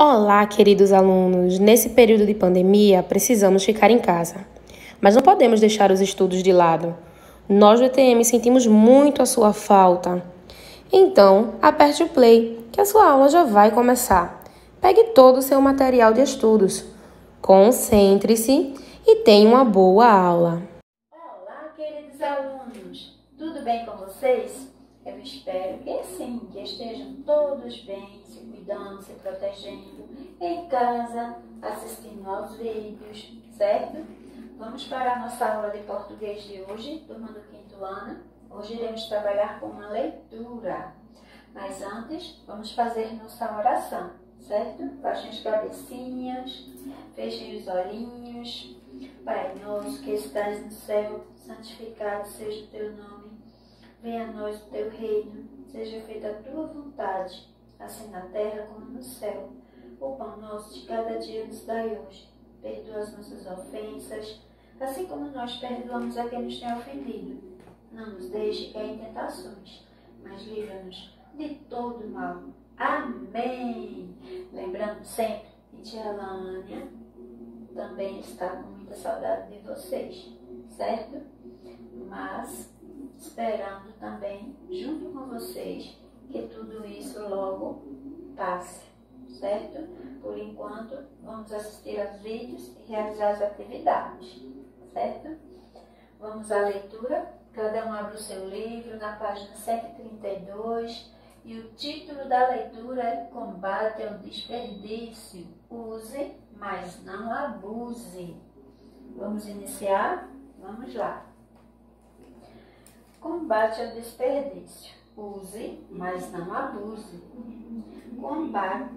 Olá, queridos alunos! Nesse período de pandemia, precisamos ficar em casa. Mas não podemos deixar os estudos de lado. Nós do ETM sentimos muito a sua falta. Então, aperte o play, que a sua aula já vai começar. Pegue todo o seu material de estudos. Concentre-se e tenha uma boa aula. Olá, queridos alunos! Tudo bem com vocês? Eu espero que sim, que estejam todos bem, se cuidando, se protegendo, em casa, assistindo aos vídeos, certo? Vamos para a nossa aula de português de hoje, turma do quinto ano. Hoje iremos trabalhar com uma leitura. Mas antes, vamos fazer nossa oração, certo? Baixem as cabecinhas, fechem os olhinhos. Pai nosso que estás no céu, santificado seja o teu nome. Venha a nós o teu reino, seja feita a tua vontade, assim na terra como no céu. O pão nosso de cada dia nos dai hoje. Perdoa as nossas ofensas, assim como nós perdoamos a quem nos tem ofendido. Não nos deixe cair em tentações, mas livra-nos de todo mal. Amém! Lembrando sempre que tia Lânia também está com muita saudade de vocês, certo? Mas esperando também, junto com vocês, que tudo isso logo passe, certo? Por enquanto, vamos assistir aos vídeos e realizar as atividades, certo? Vamos à leitura. Cada um abre o seu livro na página 132 e o título da leitura é Combate ao Desperdício. Use, mas não abuse. Vamos iniciar? Vamos lá. Combate ao desperdício. Use, mas não abuse.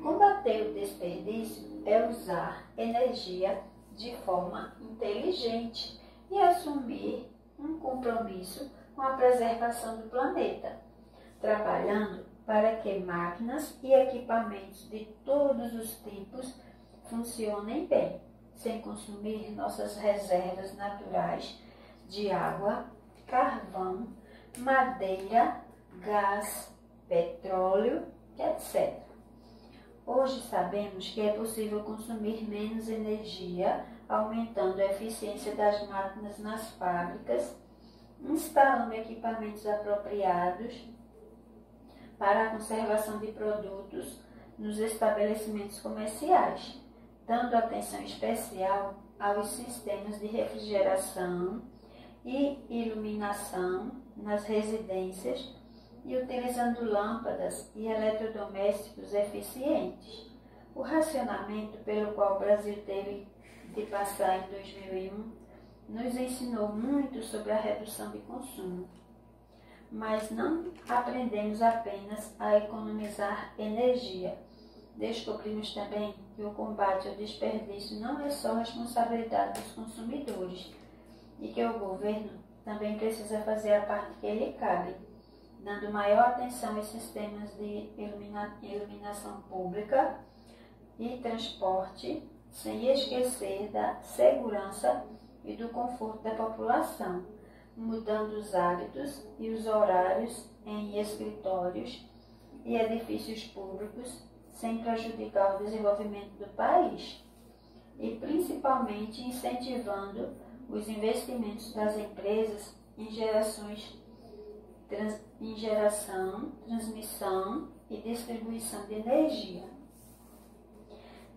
Combater o desperdício é usar energia de forma inteligente e assumir um compromisso com a preservação do planeta, trabalhando para que máquinas e equipamentos de todos os tipos funcionem bem, sem consumir nossas reservas naturais de água, carvão, madeira, gás, petróleo, etc. Hoje sabemos que é possível consumir menos energia, aumentando a eficiência das máquinas nas fábricas, instalando equipamentos apropriados para a conservação de produtos nos estabelecimentos comerciais, dando atenção especial aos sistemas de refrigeração e iluminação nas residências e utilizando lâmpadas e eletrodomésticos eficientes. O racionamento pelo qual o Brasil teve de passar em 2001 nos ensinou muito sobre a redução de consumo. Mas não aprendemos apenas a economizar energia. Descobrimos também que o combate ao desperdício não é só responsabilidade dos consumidores e que o governo também precisa fazer a parte que lhe cabe, dando maior atenção aos sistemas de iluminação pública e transporte, sem esquecer da segurança e do conforto da população, mudando os hábitos e os horários em escritórios e edifícios públicos, sem prejudicar o desenvolvimento do país, e principalmente incentivando os investimentos das empresas em geração, transmissão e distribuição de energia.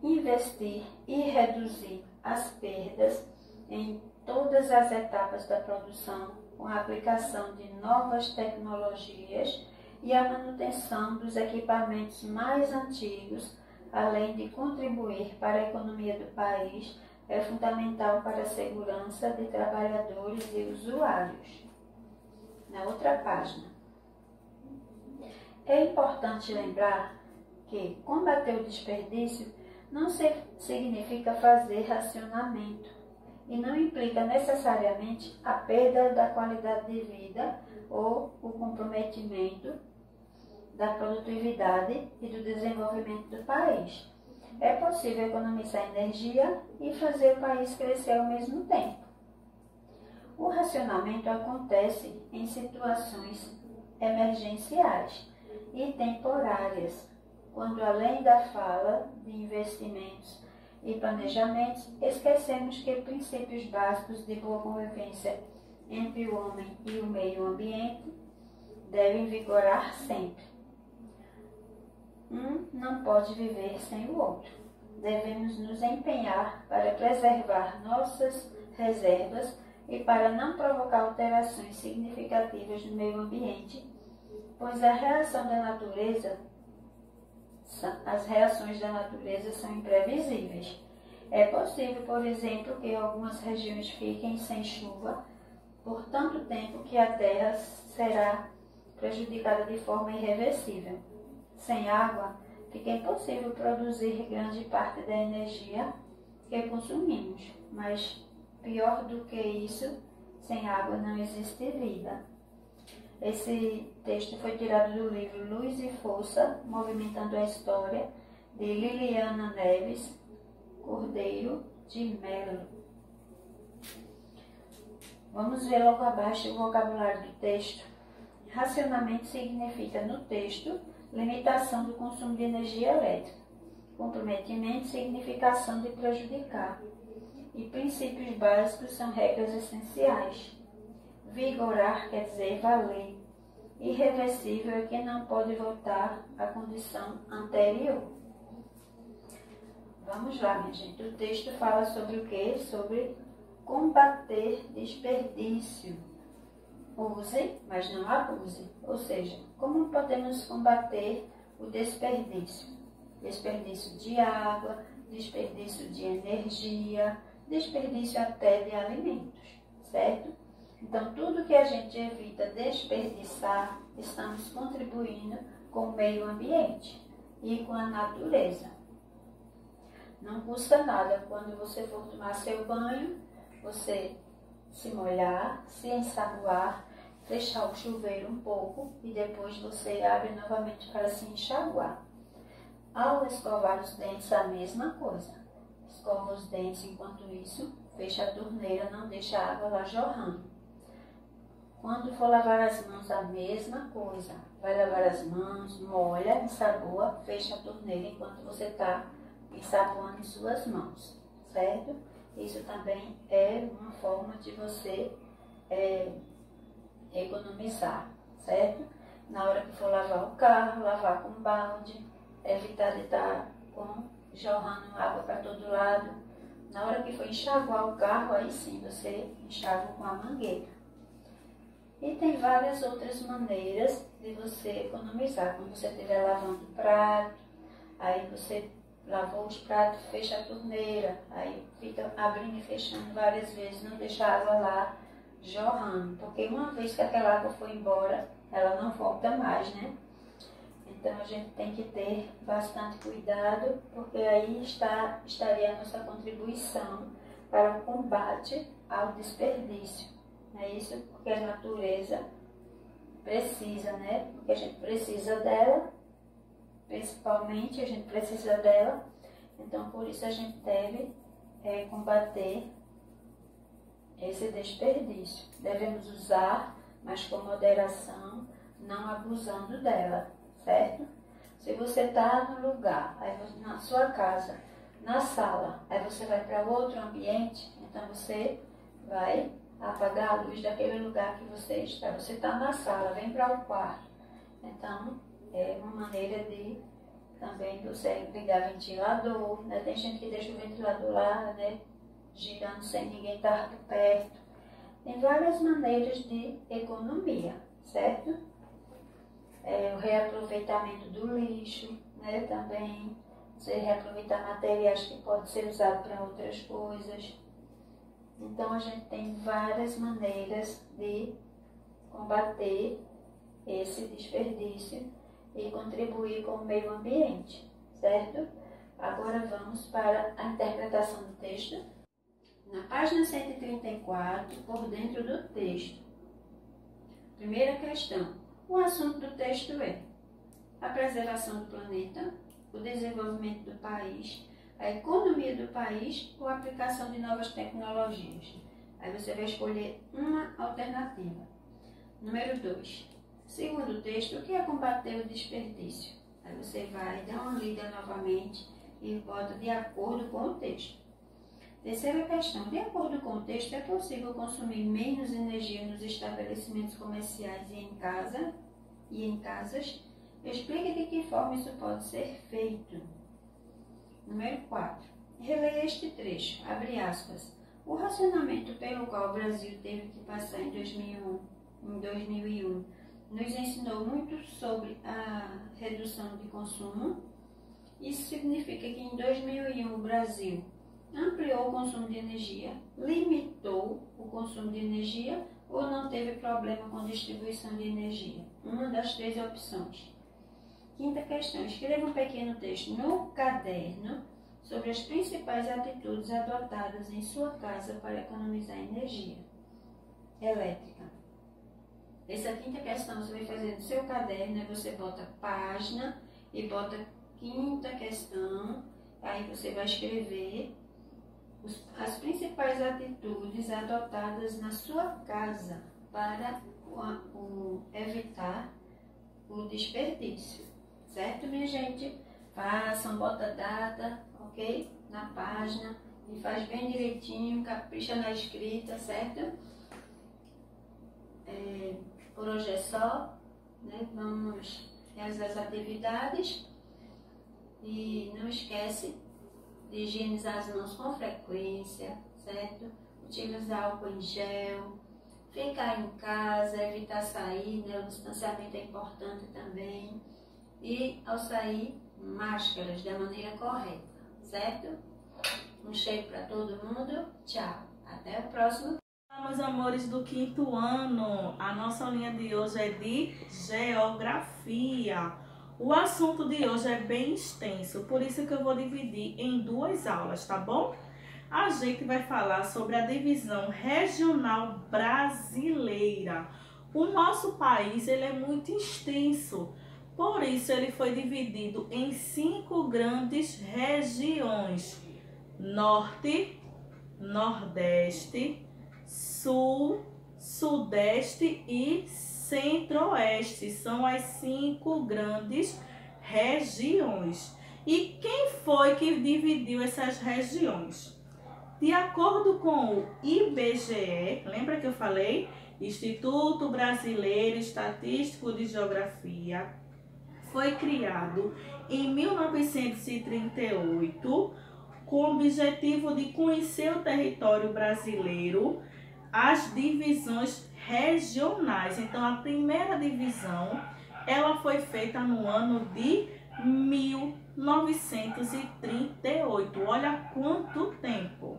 Investir e reduzir as perdas em todas as etapas da produção com a aplicação de novas tecnologias e a manutenção dos equipamentos mais antigos, além de contribuir para a economia do país, é fundamental para a segurança de trabalhadores e usuários. Na outra página. É importante lembrar que combater o desperdício não significa fazer racionamento e não implica necessariamente a perda da qualidade de vida ou o comprometimento da produtividade e do desenvolvimento do país. É possível economizar energia e fazer o país crescer ao mesmo tempo. O racionamento acontece em situações emergenciais e temporárias, quando além da fala de investimentos e planejamentos, esquecemos que princípios básicos de boa convivência entre o homem e o meio ambiente devem vigorar sempre. Um não pode viver sem o outro. Devemos nos empenhar para preservar nossas reservas e para não provocar alterações significativas no meio ambiente, pois as reações da natureza são imprevisíveis. É possível, por exemplo, que algumas regiões fiquem sem chuva por tanto tempo que a terra será prejudicada de forma irreversível. Sem água, fica impossível produzir grande parte da energia que consumimos, mas pior do que isso, sem água não existe vida. Esse texto foi tirado do livro Luz e Força, Movimentando a História, de Liliana Neves Cordeiro de Mello. Vamos ver logo abaixo o vocabulário do texto. Racionamento significa, no texto, limitação do consumo de energia elétrica. Comprometimento significa ação de prejudicar. E princípios básicos são regras essenciais. Vigorar quer dizer valer. Irreversível é que não pode voltar à condição anterior. Vamos lá, minha gente. O texto fala sobre o quê? Sobre combater desperdício. Use, mas não abuse. Ou seja, como podemos combater o desperdício? Desperdício de água, desperdício de energia, desperdício até de alimentos, certo? Então, tudo que a gente evita desperdiçar, estamos contribuindo com o meio ambiente e com a natureza. Não custa nada quando você for tomar seu banho, você se molhar, se ensaboar, fechar o chuveiro um pouco e depois você abre novamente para se enxaguar. Ao escovar os dentes, a mesma coisa. Escova os dentes enquanto isso, fecha a torneira, não deixa a água lá jorrando. Quando for lavar as mãos, a mesma coisa. Vai lavar as mãos, molha, ensaboa, fecha a torneira enquanto você está ensaboando suas mãos, certo? Isso também é uma forma de você economizar, certo? Na hora que for lavar o carro, lavar com balde, evitar de estar jorrando água para todo lado. Na hora que for enxaguar o carro, aí sim você enxaga com a mangueira. E tem várias outras maneiras de você economizar. Quando você estiver lavando o prato, aí você lavou os pratos, fecha a torneira, aí fica abrindo e fechando várias vezes, não deixa a água lá jorrando, porque uma vez que aquela água foi embora, ela não volta mais, né? Então a gente tem que ter bastante cuidado, porque aí estaria a nossa contribuição para o combate ao desperdício. É isso porque a natureza precisa, né? Porque a gente precisa dela, principalmente a gente precisa dela, então por isso a gente deve combater esse desperdício. Devemos usar, mas com moderação, não abusando dela, certo? Se você está no lugar, aí na sua casa, na sala, aí você vai para outro ambiente, então você vai apagar a luz daquele lugar que você está. Você está na sala, vem para o quarto. Então, é uma maneira de também você ligar ventilador, né? Tem gente que deixa o ventilador lá, né, girando sem ninguém estar perto. Tem várias maneiras de economia, certo? O reaproveitamento do lixo, né, também. Você reaproveitar materiais que podem ser usados para outras coisas. Então, a gente tem várias maneiras de combater esse desperdício e contribuir com o meio ambiente, certo? Agora vamos para a interpretação do texto. Na página 134, por dentro do texto. Primeira questão. O assunto do texto é a preservação do planeta, o desenvolvimento do país, a economia do país ou a aplicação de novas tecnologias. Aí você vai escolher uma alternativa. Número 2. Segundo o texto, o que é combater o desperdício? Aí você vai dar uma lida novamente e bota de acordo com o texto. Terceira questão. De acordo com o texto, é possível consumir menos energia nos estabelecimentos comerciais e em casas? Explique de que forma isso pode ser feito. Número 4. Releia este trecho, abre aspas. O racionamento pelo qual o Brasil teve que passar em 2001 nos ensinou muito sobre a redução de consumo. Isso significa que em 2001 o Brasil ampliou o consumo de energia, limitou o consumo de energia ou não teve problema com distribuição de energia? Uma das três opções. Quinta questão. Escreva um pequeno texto no caderno sobre as principais atitudes adotadas em sua casa para economizar energia elétrica. Essa quinta questão você vai fazer no seu caderno, aí você bota página e bota quinta questão, aí você vai escrever as principais atitudes adotadas na sua casa para evitar o desperdício. Certo, minha gente? Façam, bota data, ok? Na página e faz bem direitinho, capricha na escrita, certo? Por hoje é só, né? Vamos realizar as atividades e não esquece de higienizar as mãos com frequência, certo? Utilizar álcool em gel, ficar em casa, evitar sair, né? O distanciamento é importante também. E ao sair, máscaras da maneira correta, certo? Um cheiro para todo mundo, tchau, até o próximo. Meus amores do quinto ano, a nossa aulinha de hoje é de geografia. O assunto de hoje é bem extenso, por isso que eu vou dividir em duas aulas, tá bom? A gente vai falar sobre a divisão regional brasileira. O nosso país ele é muito extenso, por isso ele foi dividido em 5 grandes regiões: Norte, Nordeste, Sul, Sudeste e Centro-Oeste. São as 5 grandes regiões. E quem foi que dividiu essas regiões? De acordo com o IBGE, lembra que eu falei? Instituto Brasileiro Estatístico de Geografia, foi criado em 1938 com o objetivo de conhecer o território brasileiro, as divisões regionais. Então, a primeira divisão, ela foi feita no ano de 1938. Olha quanto tempo!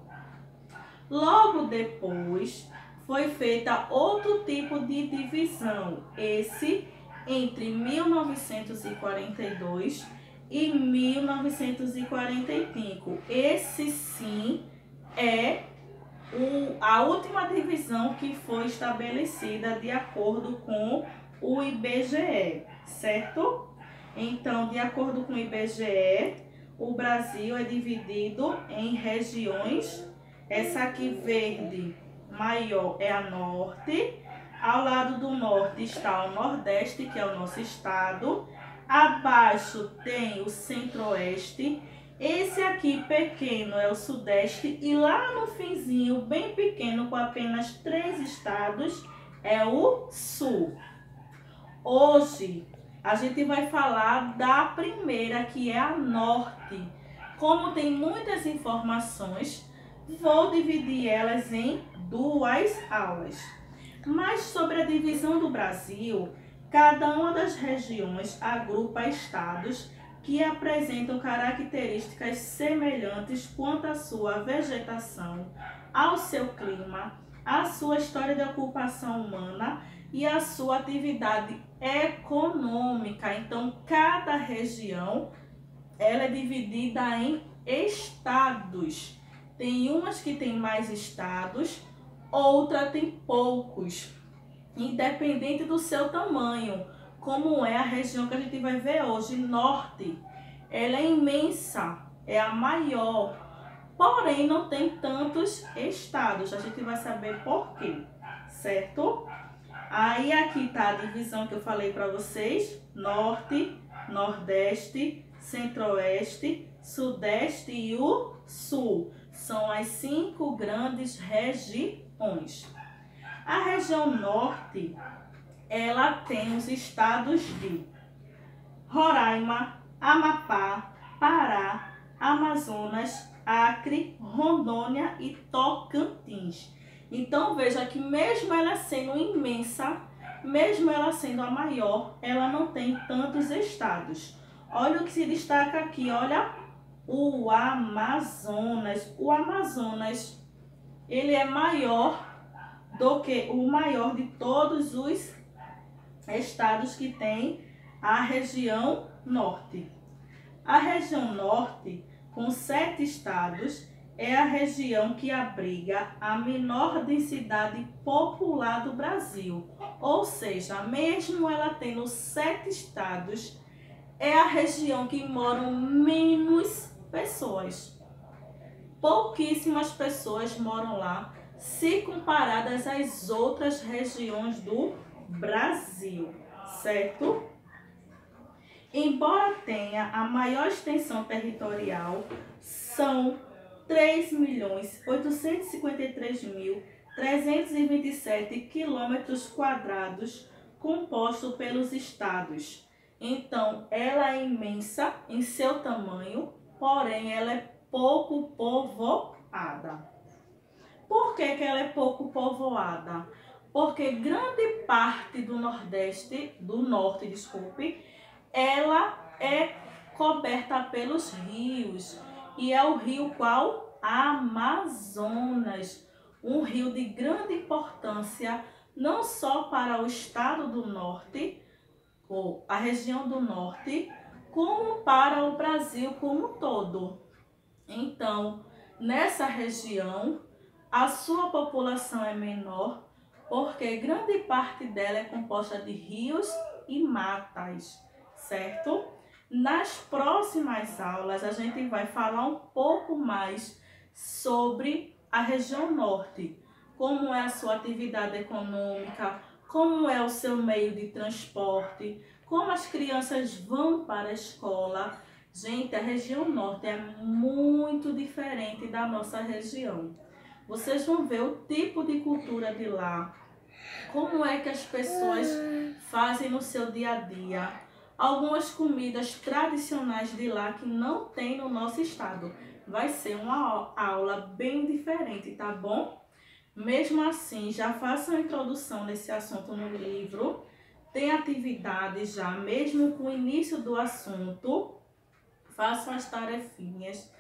Logo depois, foi feita outro tipo de divisão, esse entre 1942 e 1945. Esse sim é a última divisão que foi estabelecida de acordo com o IBGE, certo? Então, de acordo com o IBGE, o Brasil é dividido em regiões. Essa aqui verde maior é a norte. Ao lado do norte está o Nordeste, que é o nosso estado. Abaixo tem o Centro-Oeste. Esse aqui pequeno é o Sudeste. E lá no finzinho, bem pequeno, com apenas 3 estados, é o Sul. Hoje, a gente vai falar da primeira, que é a Norte. Como tem muitas informações, vou dividir elas em 2 aulas. Mas sobre a divisão do Brasil, cada uma das regiões agrupa estados que apresentam características semelhantes quanto à sua vegetação, ao seu clima, à sua história de ocupação humana e à sua atividade econômica. Então, cada região ela é dividida em estados. Tem umas que tem mais estados, outra tem poucos, independente do seu tamanho, como é a região que a gente vai ver hoje, Norte. Ela é imensa, é a maior, porém não tem tantos estados. A gente vai saber por quê, certo? Aí aqui tá a divisão que eu falei para vocês, Norte, Nordeste, Centro-Oeste, Sudeste e o Sul. São as 5 grandes regiões. A região Norte, ela tem os estados de Roraima, Amapá, Pará, Amazonas, Acre, Rondônia e Tocantins. Então veja que mesmo ela sendo imensa, mesmo ela sendo a maior, ela não tem tantos estados. Olha o que se destaca aqui, olha o Amazonas. O Amazonas, ele é maior do que o maior de todos os estados que tem a região Norte. A região Norte, com 7 estados, é a região que abriga a menor densidade popular do Brasil. Ou seja, mesmo ela tendo 7 estados, é a região que moram menos pessoas. Pouquíssimas pessoas moram lá, se comparadas às outras regiões do Brasil, certo? Embora tenha a maior extensão territorial, são 3.853.327 km² composto pelos estados. Então, ela é imensa em seu tamanho, porém ela é pouco povoada. Por que ela é pouco povoada? Porque grande parte do norte, ela é coberta pelos rios. E é o rio qual? Amazonas. Um rio de grande importância, não só para o estado do Norte, ou a região do Norte, como para o Brasil como um todo. Então, nessa região, a sua população é menor, porque grande parte dela é composta de rios e matas, certo? Nas próximas aulas, a gente vai falar um pouco mais sobre a região Norte, como é a sua atividade econômica, como é o seu meio de transporte, como as crianças vão para a escola. Gente, a região Norte é muito diferente da nossa região. Vocês vão ver o tipo de cultura de lá, como é que as pessoas fazem no seu dia a dia. Algumas comidas tradicionais de lá que não tem no nosso estado. Vai ser uma aula bem diferente, tá bom? Mesmo assim, já façam a introdução nesse assunto no livro. Tem atividades já, mesmo com o início do assunto. Façam as tarefinhas.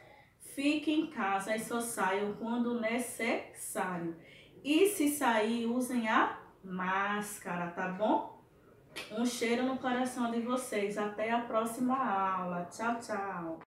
Fiquem em casa e só saiam quando necessário. E se sair, usem a máscara, tá bom? Um cheiro no coração de vocês. Até a próxima aula. Tchau, tchau.